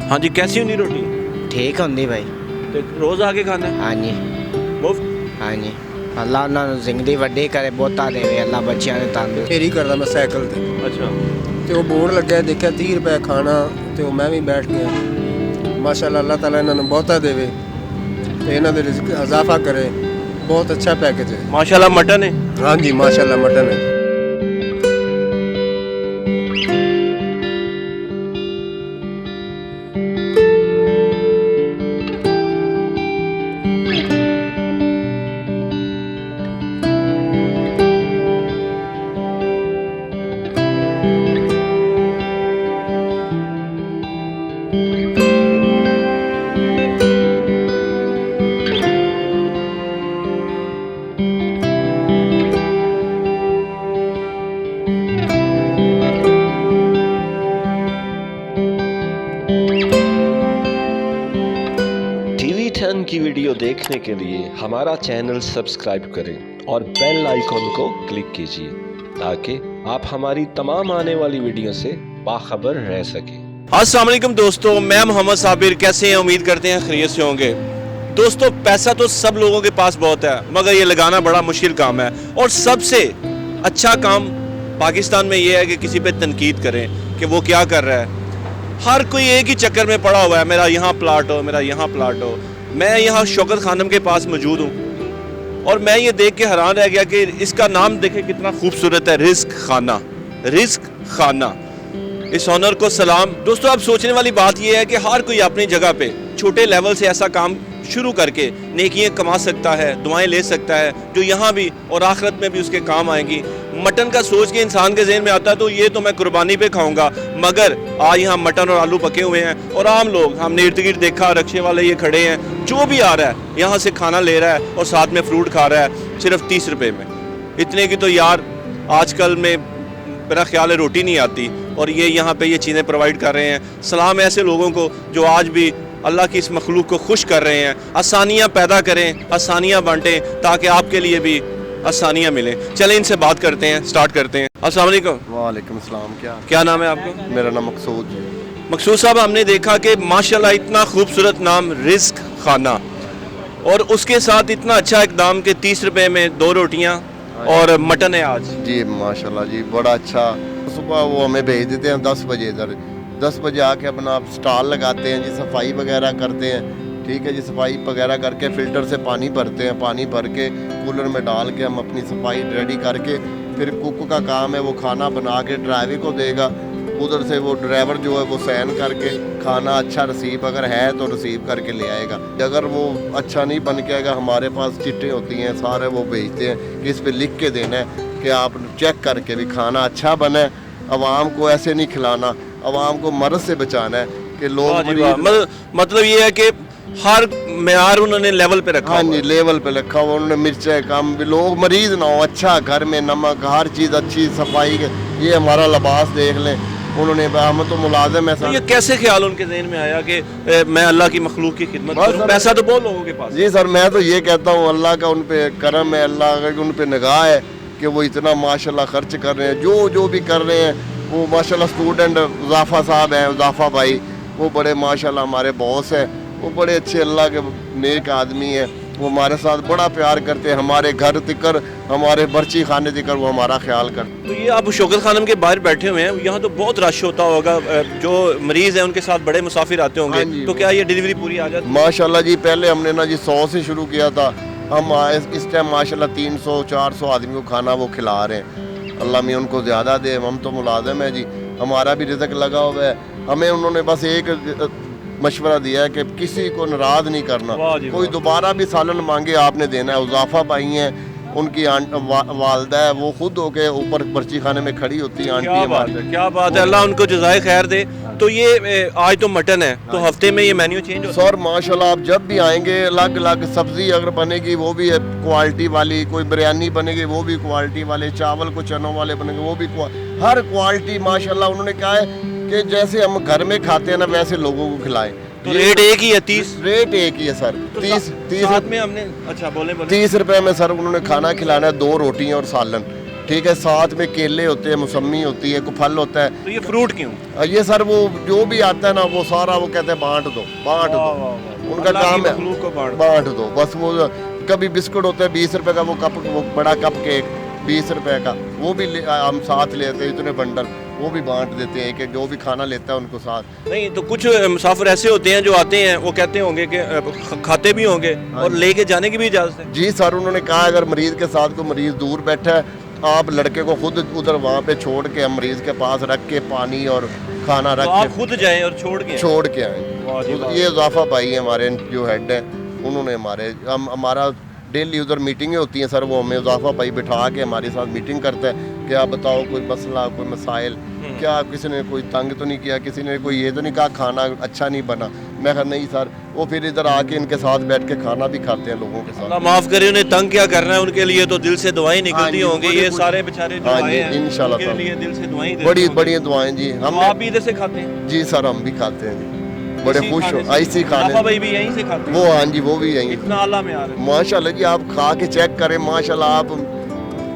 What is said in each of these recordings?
हाँ जी, कैसी होंगी रोटी? ठीक होंदी भाई। तो रोज आके खाना है हाँ जी, मुफ्त? हाँ जी। अल्लाह ਉਹਨਾਂ ਨੂੰ ਜ਼ਿੰਦਗੀ ਵੱਡੀ ਕਰੇ, ਬਹੁਤਾ ਦੇਵੇ ਅੱਲਾ ਬੱਚਿਆਂ ਨੂੰ ਤੰਦਰੁਸਤ। ਫੇਰੀ ਕਰਦਾ ਮੈਂ ਸਾਈਕਲ ਤੇ अच्छा ਤੇ ਉਹ ਬੋਰਡ ਲੱਗਿਆ, ਦੇਖਿਆ 30 ਰੁਪਏ ਖਾਣਾ, ਤੇ ਉਹ ਮੈਂ ਵੀ ਬੈਠ ਗਿਆ। ਮਾਸ਼ਾਅੱਲਾ, ਅੱਲਾਹ ਤਾਲਾ ਇਹਨਾਂ ਨੂੰ ਬਹੁਤਾ ਦੇਵੇ ਤੇ ਇਹਨਾਂ ਦੇ ਰਿਜ਼ਕ ਇਜ਼ਾਫਾ ਕਰੇ। ਬਹੁਤ ਅੱਛਾ ਪੈਕੇਜ ਹੈ। माशाल्लाह मटन है। हाँ जी, माशाअल्लाह मटन है। टीवी 10 की वीडियो देखने के लिए हमारा चैनल सब्सक्राइब करें और बेल आइकॉन को क्लिक कीजिए ताकि आप हमारी तमाम आने वाली वीडियो से बाखबर रह सकें। अस्सलाम वालेकुम दोस्तों, मैं मोहम्मद साबिर। कैसे हैं? उम्मीद करते हैं खैरियत से होंगे। दोस्तों, पैसा तो सब लोगों के पास बहुत है, मगर ये लगाना बड़ा मुश्किल काम है। और सबसे अच्छा काम पाकिस्तान में ये है कि किसी पे तनकीद करें कि वो क्या कर रहा है। हर कोई एक ही चक्कर में पड़ा हुआ है, मेरा यहाँ प्लाट हो, मेरा यहाँ प्लाट हो। मैं यहाँ शौकत खानम के पास मौजूद हूँ और मैं ये देख के हैरान रह गया कि इसका नाम देखें कितना खूबसूरत है, रिस्क खाना। रिस्क खाना, इस ऑनर को सलाम। दोस्तों, अब सोचने वाली बात यह है कि हर कोई अपनी जगह पे छोटे लेवल से ऐसा काम शुरू करके नेकियां कमा सकता है, दुआएं ले सकता है, जो यहाँ भी और आखिरत में भी उसके काम आएंगी। मटन का सोच के इंसान के जहन में आता है तो ये तो मैं कुर्बानी पे खाऊंगा, मगर आज यहाँ मटन और आलू पके हुए हैं और आम लोग, हमने इर्द गिर्द देखा, रक्शे वाले ये खड़े हैं, जो भी आ रहा है यहाँ से खाना ले रहा है और साथ में फ्रूट खा रहा है, सिर्फ 30 रुपये में। इतने की तो यार आजकल में मेरा ख्याल है रोटी नहीं आती, और ये यहाँ पे ये चीज़ें प्रोवाइड कर रहे हैं। सलाम ऐसे लोगों को जो आज भी अल्लाह की इस मखलूक को खुश कर रहे हैं। आसानियाँ पैदा करें, आसानियाँ बांटें, ताकि आपके लिए भी आसानियाँ मिलें। चलें इनसे बात करते हैं, स्टार्ट करते हैं। अस्सलाम वालेकुम। वालेकुम सलाम। क्या नाम है आपका? मेरा नाम मकसूद। मकसूद साहब, हमने देखा कि माशाल्लाह इतना खूबसूरत नाम रिस्क खाना, और उसके साथ इतना अच्छा इकदाम कि 30 रुपये में 2 रोटियाँ और मटन है आज। जी माशाल्लाह जी, बड़ा अच्छा। सुबह वो हमें भेज देते हैं 10 बजे, इधर 10 बजे आके अपना स्टॉल लगाते हैं जी, सफाई वगैरह करते हैं। ठीक है जी, सफाई वगैरह करके फ़िल्टर से पानी भरते हैं, पानी भर के कूलर में डाल के हम अपनी सफाई रेडी करके, फिर कुक का काम है वो खाना बना के ड्राइवर को देगा। उधर से वो ड्राइवर जो है वो साइन करके खाना अच्छा रिसीव अगर है तो रिसीव करके ले आएगा। अगर वो अच्छा नहीं बन के आएगा, हमारे पास चिट्ठे होती हैं सारे, वो भेजते हैं कि इस पर लिख के देना है कि आप चेक करके भी खाना अच्छा बने। आवाम को ऐसे नहीं खिलाना, आवाम को मर्ज से बचाना है कि लोग मतलब ये है कि हर मेयार उन्होंने लेवल पे रखा। हाँ जी, लेवल पे रखा हुआ उन्होंने। मिर्चें कम भी, लोग मरीज ना हो, अच्छा घर में नमक, हर चीज़ अच्छी, सफाई। ये हमारा लिबास देख लें उन्होंने, हम तो मुलाजिम है। तो ये कैसे ख्याल उनके ज़हन में आया कि मैं अल्लाह की मखलूक की खिदमत करूं? पैसा तो बहुत लोगों के पास। जी सर, मैं तो ये कहता हूँ अल्लाह का उन पे करम है, अल्लाह का उन पे निगाह है कि वो इतना माशाल्लाह खर्च कर रहे हैं। जो भी कर रहे हैं वो माशाल्लाह। स्टूडेंट उज़ाफ़ा साहब हैं, उज़ाफ़ा भाई, वो बड़े माशाल्लाह हमारे बॉस हैं, वो बड़े अच्छे अल्लाह के नेक आदमी हैं। वो हमारे साथ बड़ा प्यार करते हैं, हमारे घर तिकर, हमारे बर्ची खाने तिकर वो हमारा ख्याल करते। तो ये आप शौकत खानम के बाहर बैठे हुए हैं, यहाँ तो बहुत रश होता होगा, जो मरीज़ हैं उनके साथ बड़े मुसाफिर आते होंगे। हाँ, तो क्या ये डिलीवरी पूरी आ जाती है? माशाल्लाह जी, पहले हमने ना जी 100 से शुरू किया था, हम इस टाइम माशाल्लाह 300-400 आदमी को खाना वो खिला रहे हैं। अल्लाह में उनको ज़्यादा दे, हम तो मुलाजिम है जी, हमारा भी रिज़्क़ लगा हुआ है। हमें उन्होंने बस एक मशवरा दिया है कि किसी को नाराज़ नहीं करना, कोई दोबारा भी सालन मांगे आपने देना है। उज़ाफ़ा भाई हैं, उनकी वालदा है, वो खुद होके ऊपर पर्ची खाने में खड़ी होती है। क्या बात है, क्या बात है, अल्लाह उनको जज़ाए खैर दे। तो ये आज तो मटन है, तो हफ्ते में ये मेन्यू चेंज होता है? सर माशाल्लाह, आप जब भी आएंगे अलग अलग सब्ज़ी अगर बनेगी वो भी है क्वालिटी वाली, कोई बिरयानी बनेगी वो भी क्वालिटी वाले, चावल को चनों वाले बनेंगे वो भी हर क्वालिटी माशाल्लाह। उन्होंने कहा है कि जैसे हम घर में खाते हैं ना वैसे लोगों को खिलाएं। तो रेट एक ही है? 30 रेट एक ही है सर। तो 30 साथ में हमने, अच्छा बोले 30 रुपए में सर उन्होंने खाना खिलाना है, 2 रोटियां और सालन। ठीक है, साथ में केले होते हैं, मौसमी होती है, कोई फल होता है। तो ये फ्रूट क्यों? ये सर वो जो भी आता है ना वो सारा वो कहते हैं बांट दो, बांट दो, उनका अल्लाह की काम है मखलूक को बांट दो। बांट दो बस। वो कभी बिस्कुट होता है 20 रुपए का, वो कप, वो बड़ा कप केक 20 रुपए का, वो भी हम साथ लेते हैं इतने बंडल, वो भी बांट देते हैं कि जो भी खाना लेता है उनको साथ। नहीं तो कुछ मुसाफिर ऐसे होते हैं जो आते हैं, वो कहते होंगे कि खाते भी होंगे और लेके जाने की भी इजाज़त है। जी सर, उन्होंने कहा अगर मरीज़ के साथ कोई मरीज़ दूर बैठा है, आप लड़के को खुद उधर वहाँ पे छोड़ के हम मरीज़ के पास रख के पानी और खाना तो रख आप के खुद जाएं और छोड़ के आएं। छोड़ के वाह जी आए। वाह। ये इजाफा भाई हमारे जो हेड हैं, उन्होंने हमारा डेली उधर मीटिंगें होती हैं सर, वो हमें इजाफा भाई बिठा के हमारे साथ मीटिंग करता है कि आप बताओ कोई मसला, कोई मसाइल, क्या किसी ने कोई तंग तो नहीं किया, किसी ने कोई ये तो नहीं कहा खाना अच्छा नहीं बना। मैं कहा नहीं सर, वो फिर इधर आके इनके साथ बैठ के खाना भी खाते हैं लोगों के साथ। अल्लाह माफ करे, उन्हें तंग क्या करना है, उनके लिए तो दिल से दुआएं हाँ निकलती जी, होंगी। ये बड़ी- सारे बेचारे जो हाँ आए जी, हैं इंशाल्लाह उनके ताला। लिए दिल से दुआएं देते बड़ी होंगे। बड़ी दुआएं जी। तो हम आप भी इधर से खाते हैं? जी सर, हम भी खाते हैं जी, बड़े इसी खुश हो खाने से? ऐसी मुनाफा खाने। भाई भी यहीं से खाते हैं? वो हाँ जी, वो भी यही इतना आला में आ रहे हैं। माशाल्लाह जी, आप खा के चेक करें माशाल्लाह। आप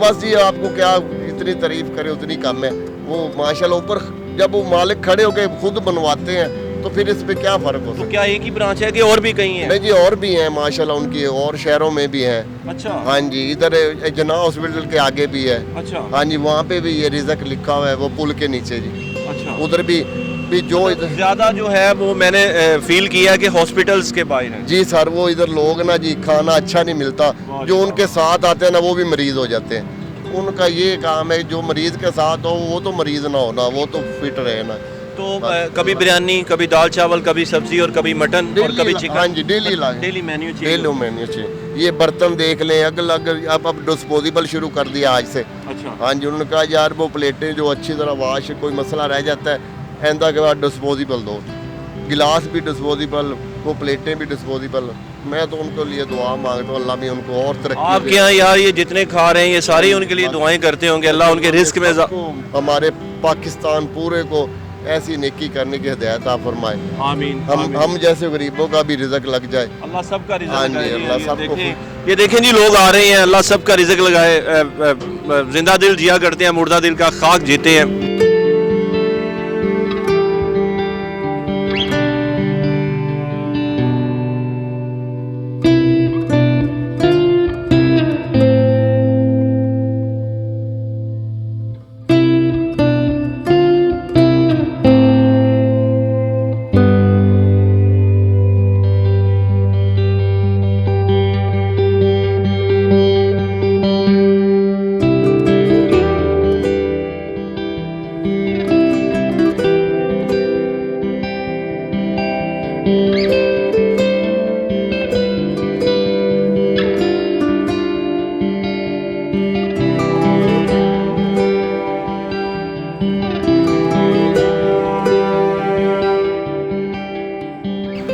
बस जी आपको क्या इतनी तारीफ करें उतनी कम है। वो माशाल्लाह ऊपर जब वो मालिक खड़े होके खुद बनवाते हैं तो फिर इस पे क्या फ़र्क हो तो सकता क्या एक ही ब्रांच है कि और भी कहीं है? है? नहीं जी, और भी हैं माशाल्लाह, उनकी और शहरों में भी हैं। अच्छा हाँ जी, इधर जना हॉस्पिटल के आगे भी है। अच्छा हाँ जी, वहाँ पे भी ये रिज़क लिखा हुआ है, वो पुल के नीचे जी। अच्छा। उधर भी जो इधर ज्यादा जो है वो मैंने फील किया कि हॉस्पिटल्स के बाहर हैं। जी सर, वो इधर लोग ना जी खाना अच्छा नहीं मिलता, जो उनके साथ आते हैं ना वो भी मरीज हो जाते हैं। उनका ये काम है जो मरीज के साथ हो वो तो मरीज ना हो ना, वो तो फिट रहे ना। तो कभी बिरयानी, कभी दाल चावल, कभी सब्जी और कभी मटन और कभी चिकन। हाँ जी, डेली लाए, डेली मेन्यू चाहिए। डेली मेन्यू चाहिए। ये बर्तन देख लें, अगल अब डिस्पोजेबल शुरू कर दिया आज से। अच्छा हाँ जी, उन्होंने कहा यार वो प्लेटें जो अच्छी तरह वाश, कोई मसला रह जाता है ऐंदा के बाद डिस्पोजेबल दो, गिलास भी डिस्पोजेबल, वो प्लेटें भी डिस्पोजेबल। मैं तो उनको लिए दुआ मांगता हूँ, अल्लाह भी उनको और तरक्की आपके यहाँ यार ये जितने खा रहे हैं ये सारे उनके लिए दुआएं करते होंगे, अल्लाह उनके रिस्क में हमारे पाकिस्तान पूरे को ऐसी नेकी करने की हिदायत आप फरमाए। आमीन। हम जैसे गरीबों का भी रिज़्क लग जाए। अल्लाह सबका रिज़्क हाँ जी, लगाए। अल्लाह ये सबको देखें, ये देखें जी लोग आ रहे हैं, अल्लाह सबका रिज़्क लगाए। जिंदा दिल जिया करते हैं, मुर्दा दिल का खाक जीते हैं।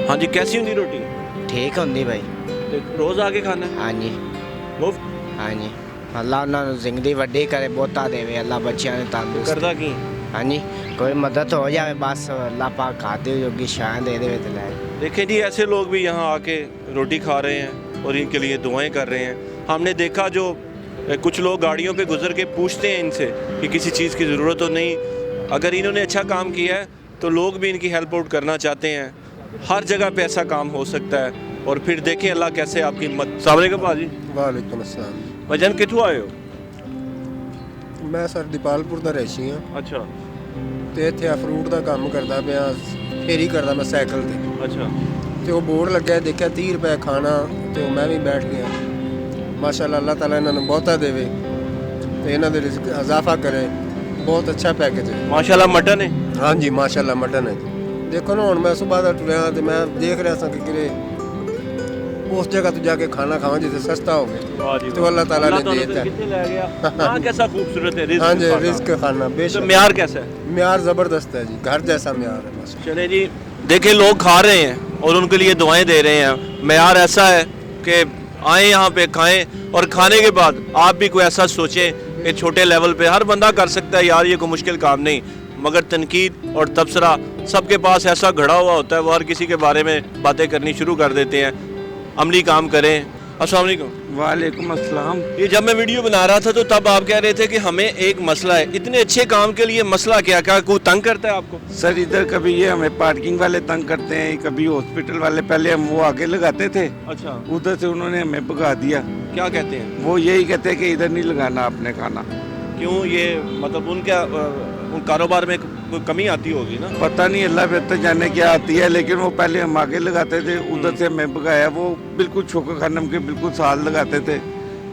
हाँ जी, कैसी होंगी रोटी? ठीक होंगी भाई। ਤੇ ਰੋਜ਼ ਆ ਕੇ ਖਾਣਾ हाँ जी, ਮੁਫਤ हाँ जी। अल्लाह उन्होंने जिंदगी वड्डी करे, बहुता देवे अल्लाह, बच्चियां ने तंदुरुस्त। ਕਰਦਾ ਕੀ? हाँ जी, कोई मदद हो जाए बस अल्लाह पाक खाते जोगी शान दे देवे तो लाए। देखें जी, ऐसे लोग भी यहाँ आके रोटी खा रहे हैं और इनके लिए दुआएं कर रहे हैं। हमने देखा जो कुछ लोग गाड़ियों पे गुजर के पूछते हैं इनसे कि किसी चीज़ की ज़रूरत तो नहीं। अगर इन्होंने अच्छा काम किया है तो लोग भी इनकी हेल्प आउट करना चाहते हैं। हर जगह पे ऐसा काम हो सकता है। और फिर देखें अल्लाह कैसे आपकी मत। सामने का भाजी वालेकुम अस्सलाम। भजन कितों आए हो? ਮੈਂ ਸਰ ਦੀਪਾਲਪੁਰ ਦਾ ਰਹਿਸ਼ੀ ਹਾਂ अच्छा ਤੇ ਇੱਥੇ ਆ ਫਰੂਟ ਦਾ ਕੰਮ ਕਰਦਾ ਪਿਆ, ਫੇਰੀ ਕਰਦਾ ਮੈਂ ਸਾਈਕਲ ਤੇ। अच्छा ਤੇ ਉਹ ਬੋਰਡ ਲੱਗਿਆ, ਦੇਖਿਆ 30 ਰੁਪਏ ਖਾਣਾ, ਤੇ ਉਹ ਮੈਂ ਵੀ ਬੈਠ ਗਿਆ। ਮਾਸ਼ਾਅੱਲਾ, ਅੱਲਾਹ ਤਾਲਾ ਇਹਨਾਂ ਨੂੰ ਬਹੁਤਾ ਦੇਵੇ ਤੇ ਇਹਨਾਂ ਦੇ ਰਿਜ਼ਕ ਇਜ਼ਾਫਾ ਕਰੇ। ਬਹੁਤ ਅੱਛਾ ਪੈਕੇਜ ਹੈ। माशाल्लाह मटन है। ਹਾਂਜੀ ਮਾਸ਼ਾਅੱਲਾ, ਮਟਨ ਹੈ ਜੀ। ਦੇਖੋ ਨਾ, ਹੁਣ ਮੈਂ ਸਵੇਰ ਦਾ ਟੁਰਿਆ ਤੇ ਮੈਂ ਦੇਖ ਰਿਹਾ ਸਾਂ ਕਿ ਕਿਰੇ ਉਸ ਜਗ੍ਹਾ ਤੇ ਜਾ ਕੇ ਖਾਣਾ ਖਾਵਾਂ ਜਿੱਥੇ ਸਸਤਾ ਹੋਵੇ। वाह जी तो अल्लाह ताला ने तो दे दिया। कितने ले गया? हाँ, कैसा खूबसूरत है रिज़्क ਹਾਂਜੀ, खाना। ਰਿਜ਼ਕ ਖਾਣਾ तो ਬੇਸ਼ੱਕ म्यार कैसा है? ਮਿਆਰ ਜ਼ਬਰਦਸਤ ਹੈ ਜੀ, ਘਰ ਜੈਸਾ ਮਿਆਰ है बस। चले जी, देखें लोग खा रहे हैं और उनके लिए दुआएं दे रहे हैं। मयार ऐसा है कि आएँ यहाँ पे खाएं और खाने के बाद आप भी कोई ऐसा सोचें कि छोटे लेवल पे हर बंदा कर सकता है यार, ये कोई मुश्किल काम नहीं। मगर तनकीद और तबसरा सबके पास ऐसा घड़ा हुआ होता है, वो हर किसी के बारे में बातें करनी शुरू कर देते हैं। अमली काम करें। अस्सलाम वालेकुम। वालेकुम अस्सलाम। ये जब मैं वीडियो बना रहा था तो तब आप कह रहे थे कि हमें एक मसला है, इतने अच्छे काम के लिए मसला क्या क्या कोई तंग करता है आपको? सर इधर कभी ये हमें पार्किंग वाले तंग करते हैं, कभी हॉस्पिटल वाले, पहले हम वो आगे लगाते थे, अच्छा, उधर से उन्होंने हमें भगा दिया। क्या कहते हैं? वो यही कहते हैं कि इधर नहीं लगाना आपने खाना। क्यों? ये मतलब उन कारोबार में कोई कमी आती होगी ना? पता नहीं, अल्लाह बेहतर जाने क्या आती है, लेकिन वो पहले हम आगे लगाते थे, उधर से हमें भगाया। वो बिल्कुल शौकत खानम के बिल्कुल साथ लगाते थे,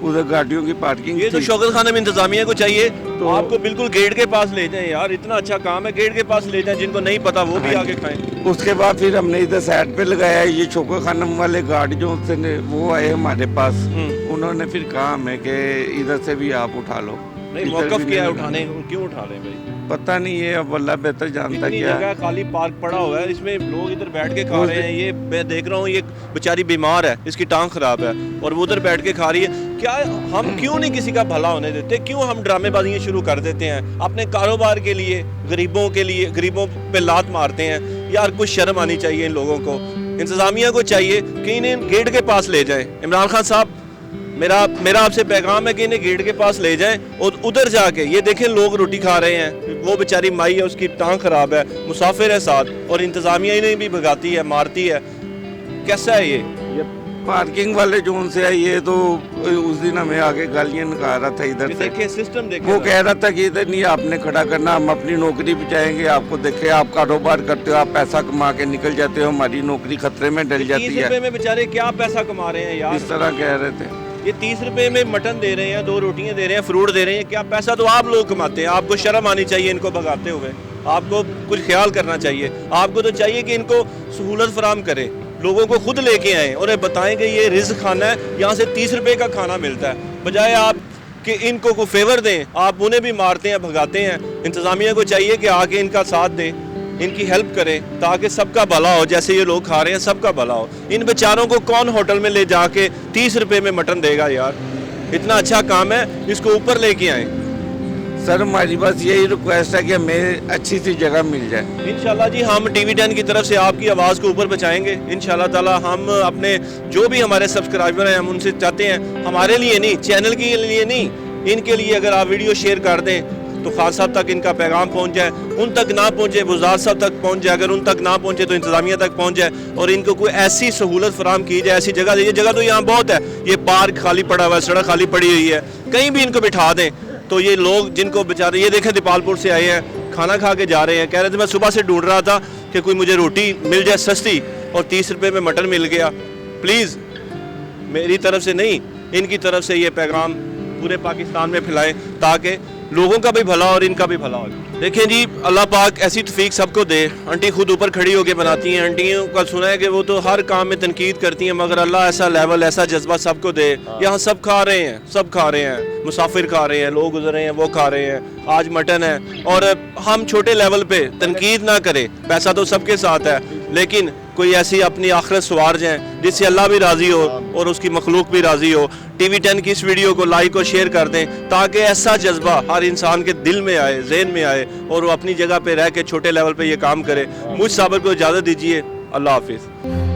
उधर गाड़ियों की पार्किंग। ये तो शौकत खानम इंतजामिया को चाहिए तो आपको बिल्कुल गेट के पास ले जाएं यार, इतना अच्छा काम है, गेट के पास ले जाएं, जिनको नहीं पता वो भी आगे खाएं। उसके बाद फिर हमने इधर साइड पे लगाया। ये शौकत खानम वाले गार्ड जो से वो आए हमारे पास, उन्होंने फिर कहा हमें कि इधर से भी आप उठा लो। नहीं, मौकफ किया है उठाने, क्यों उठा रहे हैं भाई? पता नहीं, ये अब अल्लाह बेहतर जानता इतनी क्या। जगह खाली पार्क पड़ा हुआ है, इसमें लोग इधर बैठ के खा रहे हैं। ये मैं देख रहा हूँ, ये बेचारी बीमार है, इसकी टांग खराब है और वो उधर बैठ के खा रही है। क्या हम क्यों नहीं किसी का भला होने देते? क्यों हम ड्रामेबाजियाँ शुरू कर देते हैं अपने कारोबार के लिए, गरीबों के लिए, गरीबों पे लात मारते हैं? यार कुछ शर्म आनी चाहिए इन लोगों को। इंतजामिया को चाहिए कि इन्हें गेट के पास ले जाएं। इमरान खान साहब, मेरा आपसे पैगाम है कि इन्हें गेट के पास ले जाएं और उधर जाके ये देखें लोग रोटी खा रहे हैं, वो बेचारी माई है, उसकी टांग खराब है, मुसाफिर है साथ, और इंतजामिया इन्हें भी भगाती है, मारती है। कैसा है ये पार्किंग वाले जोन से है ये। तो उस दिन हमें आगे गालियां निकाल रहा था इधर से। देखिए सिस्टम देखिए, वो कह रहा था कि इधर नहीं आपने खड़ा करना, हम अपनी नौकरी बचाएंगे आपको। देखे आप कारोबार करते हो, आप पैसा कमा के निकल जाते हो, हमारी नौकरी खतरे में डल जाती 30 है। रुपए में बेचारे क्या पैसा कमा रहे हैं यार? इस तरह कह रहे थे। ये 30 रुपए में मटन दे रहे हैं, 2 रोटियां दे रहे हैं, फ्रूट दे रहे हैं, क्या पैसा तो आप लोग कमाते हैं। आपको शर्म आनी चाहिए इनको भगाते हुए, आपको कुछ ख्याल करना चाहिए। आपको तो चाहिए कि इनको सहूलत फराम करें, लोगों को खुद लेके आएँ और बताएं कि ये रिज़्क़ खाना है, यहाँ से 30 रुपए का खाना मिलता है, बजाय आप कि इनको कोई फेवर दें, आप उन्हें भी मारते हैं, भगाते हैं। इंतज़ामिया को चाहिए कि आके इनका साथ दें, इनकी हेल्प करें, ताकि सबका भला हो। जैसे ये लोग खा रहे हैं, सबका भला हो। इन बेचारों को कौन होटल में ले जाके 30 रुपए में मटन देगा यार? इतना अच्छा काम है, इसको ऊपर लेके आएँ। सर हमारी बस यही रिक्वेस्ट है कि हमें अच्छी सी जगह मिल जाए। इंशाल्लाह जी, हम TV10 की तरफ से आपकी आवाज़ को ऊपर पहुंचाएंगे इंशाल्लाह ताला। हम अपने जो भी हमारे सब्सक्राइबर हैं, हम उनसे चाहते हैं, हमारे लिए नहीं, चैनल के लिए नहीं, इनके लिए अगर आप वीडियो शेयर कर दें तो खान साहब तक इनका पैगाम पहुंच जाए। उन तक ना पहुंचे, वज़ार साहब तक पहुंच जाए, अगर उन तक ना पहुंचे तो इंतज़ामिया तक पहुंच जाए, और इनको कोई ऐसी सहूलत फराम की जाए, ऐसी जगह। ये जगह तो यहाँ बहुत है, ये पार्क खाली पड़ा हुआ है, सड़क खाली पड़ी हुई है, कहीं भी इनको बिठा दें तो ये लोग जिनको बेचारे, ये देखें दीपालपुर से आए हैं, खाना खा के जा रहे हैं, कह रहे थे मैं सुबह से ढूंढ रहा था कि कोई मुझे रोटी मिल जाए सस्ती, और 30 रुपए में मटन मिल गया। प्लीज़ मेरी तरफ से नहीं, इनकी तरफ से ये पैगाम पूरे पाकिस्तान में फैलाएं, ताकि लोगों का भी भला और इनका भी भला हो। देखें जी, अल्लाह पाक ऐसी तौफीक सबको दे। आंटी खुद ऊपर खड़ी होकर बनाती हैं, आंटियों का सुना है कि वो तो हर काम में तनकीद करती हैं, मगर अल्लाह ऐसा लेवल, ऐसा जज्बा सबको दे। यहाँ सब खा रहे हैं, सब खा रहे हैं, मुसाफिर खा रहे हैं, लोग गुजर रहे हैं, वो खा रहे हैं, आज मटन है, और हम छोटे लेवल पे तनकीद ना करें। पैसा तो सबके साथ है, लेकिन कोई ऐसी अपनी आखिरत सवार जाए जिससे अल्लाह भी राज़ी हो और उसकी मखलूक भी राज़ी हो। TV10 की इस वीडियो को लाइक और शेयर कर दें, ताकि ऐसा जज्बा हर इंसान के दिल में आए, ज़हन में आए, और वो अपनी जगह पे रह के छोटे लेवल पे ये काम करे। मुझ साबर को इजाज़त दीजिए। अल्लाह हाफिज़।